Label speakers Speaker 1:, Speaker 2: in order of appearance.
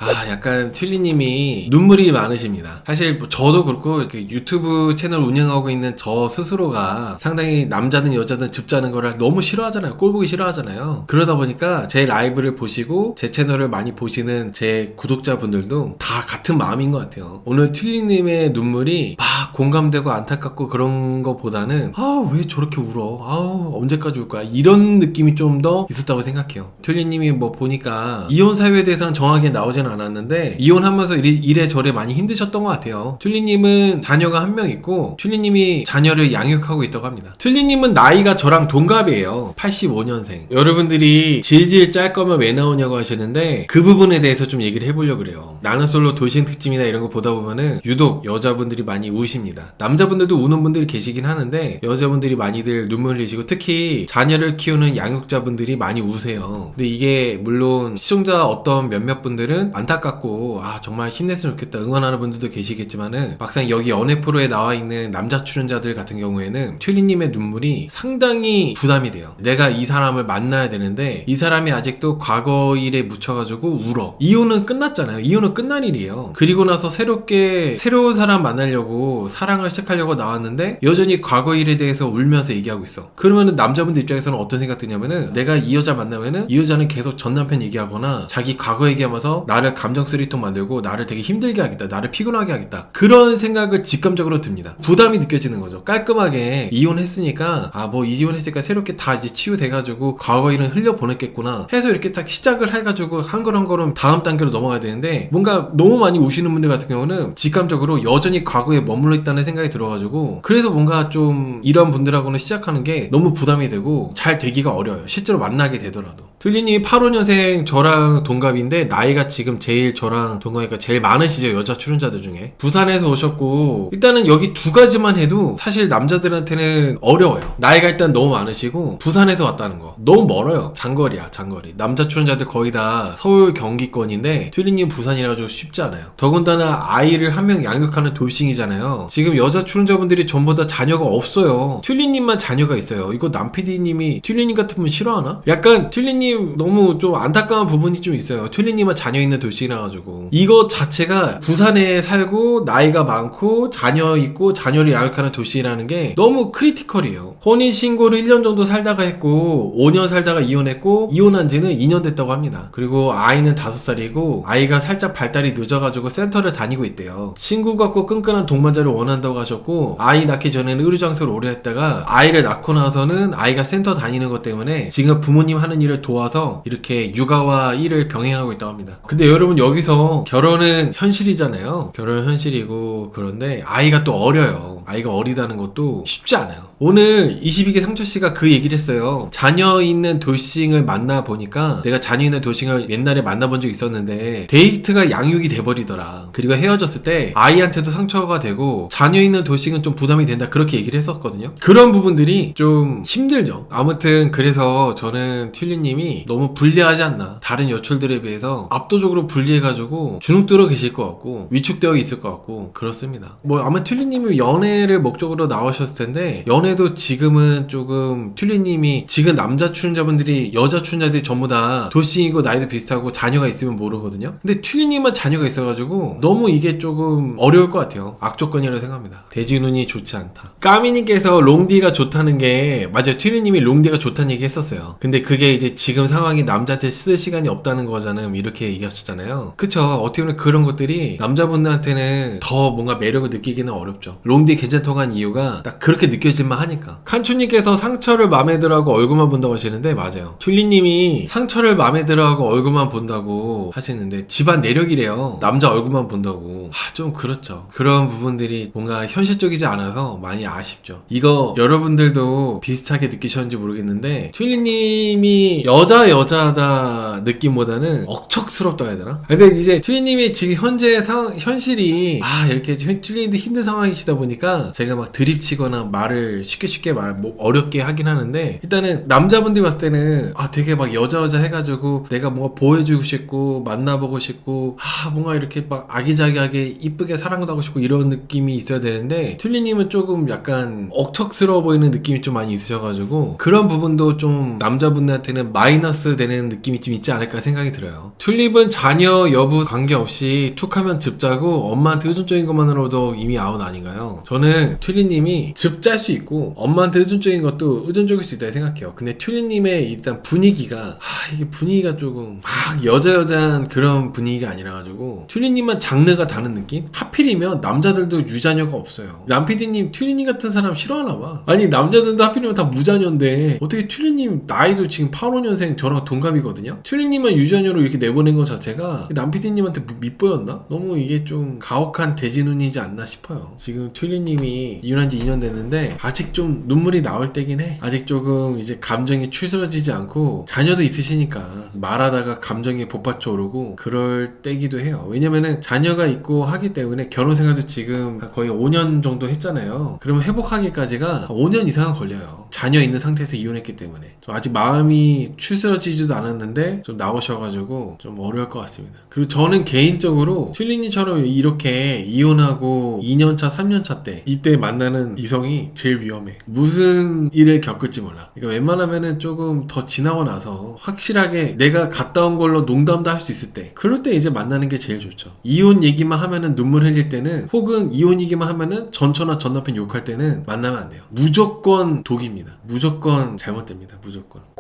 Speaker 1: 약간 튤리님이 눈물이 많으십니다. 사실 뭐 저도 그렇고 이렇게 유튜브 채널 운영하고 있는 저 스스로가 상당히 남자든 여자든 즙자는 거를 너무 싫어하잖아요. 꼴 보기 싫어하잖아요. 그러다 보니까 제 라이브를 보시고 제 채널을 많이 보시는 제 구독자분들도 다 같은 마음인 것 같아요. 오늘 튤리님의 눈물이 막 공감되고 안타깝고 그런 거보다는 왜 저렇게 울어? 언제까지 울 거야? 이런 느낌이 좀 더 있었다고 생각해요. 튤리님이 뭐 보니까 이혼 사유에 대해서는 정확하게 나오진 않았는데 이혼하면서 이래저래 많이 힘드셨던 것 같아요. 튤리님은 자녀가 한 명 있고 튤리님이 자녀를 양육하고 있다고 합니다. 튤리님은 나이가 저랑 동갑이에요. 85년생. 여러분들이 질질 짤 거면 왜 나오냐고 하시는데 그 부분에 대해서 좀 얘기를 해보려고 그래요. 나는 솔로 돌싱 특집이나 이런 거 보다 보면은 유독 여자분들이 많이 우십니다. 남자분들도 우는 분들이 계시긴 하는데 여자분들이 많이들 눈물 흘리시고 특히 자녀를 키우는 양육자분들이 많이 우세요. 근데 이게 물론 시청자 어떤 몇몇 분들은 안타깝고 정말 힘냈으면 좋겠다 응원하는 분들도 계시겠지만은 막상 여기 연애 프로에 나와 있는 남자 출연자들 같은 경우에는 튤리님의 눈물이 상당히 부담이 돼요. 내가 이 사람을 만나야 되는데 이 사람이 아직도 과거 일에 묻혀가지고 울어. 이혼은 끝났잖아요. 이혼은 끝난 일이에요. 그리고 나서 새로운 사람 만나려고 사랑을 시작하려고 나왔는데 여전히 과거 일에 대해서 울면서 얘기하고 있어. 그러면은 남자분들 입장에서는 어떤 생각 드냐면은 내가 이 여자 만나면은 이 여자는 계속 전 남편 얘기하거나 자기 과거 얘기하면서 나를 감정 쓰리통 만들고 나를 되게 힘들게 하겠다, 나를 피곤하게 하겠다, 그런 생각을 직감적으로 듭니다. 부담이 느껴지는 거죠. 깔끔하게 이혼했으니까 이혼했으니까 새롭게 다 이제 치유돼가지고 과거 일은 흘려보냈겠구나 해서 이렇게 딱 시작을 해가지고 한 걸음 한 걸음 다음 단계로 넘어가야 되는데 뭔가 너무 많이 우시는 분들 같은 경우는 직감적으로 여전히 과거에 머물러 있다는 생각이 들어가지고 그래서 뭔가 좀 이런 분들하고는 시작하는 게 너무 부담이 되고 잘 되기가 어려워요. 실제로 만나게 되더라도. 툴리님이 85년생 저랑 동갑인데 나이가 지금 제일 저랑 동갑이니까 제일 많으시죠. 여자 출연자들 중에. 부산에서 오셨고 일단은 여기 두 가지만 해도 사실 남자들한테는 어려워요. 나이가 일단 너무 많으시고 부산에서 왔다는 거 너무 멀어요. 장거리야 장거리. 남자 출연자들 거의 다 서울 경기권인데 툴리님 부산이라서 쉽지 않아요. 더군다나 아이를 한 명 양육하는 돌싱이잖아요. 지금 여자 출연자분들이 전부 다 자녀가 없어요. 툴리님만 자녀가 있어요. 이거 남PD님이 툴리님 같은 분 싫어하나? 약간 툴리님 너무 좀 안타까운 부분이 좀 있어요. 툴리님은 자녀 있는 돌싱이라 가지고 이거 자체가 부산에 살고 나이가 많고 자녀 있고 자녀를 양육하는 돌싱이라는 게 너무 크리티컬이에요. 혼인신고를 1년 정도 살다가 했고 5년 살다가 이혼했고 이혼한 지는 2년 됐다고 합니다. 그리고 아이는 5살이고 아이가 살짝 발달이 늦어가지고 센터를 다니고 있대요. 친구 같고 끈끈한 동반자를 원한다고 하셨고 아이 낳기 전에는 의료장소를 오래 했다가 아이를 낳고 나서는 아이가 센터 다니는 것 때문에 지금 부모님 하는 일을 도와서 이렇게 육아와 일을 병행하고 있다고 합니다. 근데 여러분 여기서 결혼은 현실이잖아요. 결혼은 현실이고 그런데 아이가 또 어려요. 아이가 어리다는 것도 쉽지 않아요. 오늘 22기 상철씨가 그 얘기를 했어요. 자녀 있는 돌싱을 만나보니까 내가 자녀 있는 돌싱을 옛날에 만나본 적 있었는데 데이트가 양육이 돼버리더라. 그리고 헤어졌을 때 아이한테도 상처가 되고 자녀 있는 돌싱은 좀 부담이 된다 그렇게 얘기를 했었거든요. 그런 부분들이 좀 힘들죠. 아무튼 그래서 저는 튤리님이 너무 불리하지 않나. 다른 여출들에 비해서 압도적으로 불리해가지고 주눅들어 계실 것 같고 위축되어 있을 것 같고 그렇습니다. 아마 튤리님이 연애를 목적으로 나오셨을 텐데 연애도 지금은 조금 튤리님이 지금 남자 출연자분들이 여자 출연자들이 전부 다 돌싱이고 나이도 비슷하고 자녀가 있으면 모르거든요. 근데 튤리님만 자녀가 있어가지고 너무 이게 조금 어려울 것 같아요. 악조건이라고 생각합니다. 대진운이 좋지 않다. 까미님께서 롱디가 좋다는 게 맞아요. 튤리님이 롱디가 좋다는 얘기 했었어요. 근데 그게 이제 지금 상황이 남자한테 쓸 시간이 없다는 거잖아요. 이렇게 얘기하셨잖아요. 그쵸. 어떻게 보면 그런 것들이 남자분들한테는 더 뭔가 매력을 느끼기는 어렵죠. 롱디 괜찮다고 한 이유가 딱 그렇게 느껴질만 하니까. 칸추님께서 상처를 마음에 들어하고 얼굴만 본다고 하시는데 맞아요. 튤리님이 상처를 마음에 들어하고 얼굴만 본다고 하시는데 집안 내력이래요. 남자 얼굴만 본다고. 좀 그렇죠. 그런 부분들이 뭔가 현실적이지 않아서 많이 아쉽죠. 이거 여러분들도 비슷하게 느끼셨는지 모르겠는데 튤리님이 여자다 느낌보다는 억척스럽다고 해야 되나? 근데 이제 튤리님이 지금 현재 현실이 이렇게 튤리님도 힘든 상황이시다 보니까 제가 막 드립치거나 말을 쉽게 어렵게 하긴 하는데 일단은 남자분들이 봤을 때는 되게 막 여자 해가지고 내가 뭔가 보여주고 싶고 만나보고 싶고 뭔가 이렇게 막 아기자기하게 이쁘게 사랑도 하고 싶고 이런 느낌이 있어야 되는데 튤리님은 조금 약간 억척스러워 보이는 느낌이 좀 많이 있으셔가지고 그런 부분도 좀 남자분들한테는 마이너스 되는 느낌이 좀 있지 않을까 생각이 들어요. 튤립은 자녀 여부 관계없이 툭하면 즙 짜고 엄마한테 의존적인 것만으로도 이미 아웃 아닌가요? 저는 튤리님이 즙 짤 수 있고 엄마한테 의존적인 것도 의존적일 수 있다고 생각해요. 근데 튤리님의 일단 분위기가 이게 분위기가 조금 막 여자여자한 그런 분위기가 아니라가지고 튤리님만 장르가 다른 느낌? 하필이면 남자들도 유자녀가 없어요. 남PD님 튤리님 같은 사람 싫어하나봐. 아니 남자들도 하필이면 다 무자녀인데 어떻게 튤리님 나이도 지금 85년생 저랑 동갑이거든요. 튤리님만 유자녀로 이렇게 내보낸 것 자체가 남PD님한테 밉보였나? 너무 이게 좀 가혹한 대진운이지 않나 싶어요. 지금 튤리님이 이혼한 지 2년 됐는데 아직 좀 눈물이 나올 때긴 해. 아직 조금 이제 감정이 추스러지지 않고 자녀도 있으시니까 말하다가 감정이 복받쳐 오르고 그럴 때기도 해요. 왜냐면은 자녀가 있고 하기 때문에 결혼 생활도 지금 거의 5년 정도 했잖아요. 그러면 회복하기까지가 5년 이상은 걸려요. 자녀 있는 상태에서 이혼했기 때문에 아직 마음이 추스러지지도 않았는데 좀 나오셔가지고 좀 어려울 것 같습니다. 그리고 저는 개인적으로 튤리님처럼 이렇게 이혼하고 2년차 3년차 때 이때 만나는 이성이 제일 위험해. 무슨 일을 겪을지 몰라. 그러니까 웬만하면은 조금 더 지나고 나서 확실하게 내가 갔다 온 걸로 농담도 할 수 있을 때 그럴 때 이제 만나는 게 제일 좋죠. 이혼 얘기만 하면은 눈물 흘릴 때는 혹은 이혼 얘기만 하면은 전처나 전 남편 욕할 때는 만나면 안 돼요. 무조건 독입니다. 무조건 잘못됩니다. 무조건.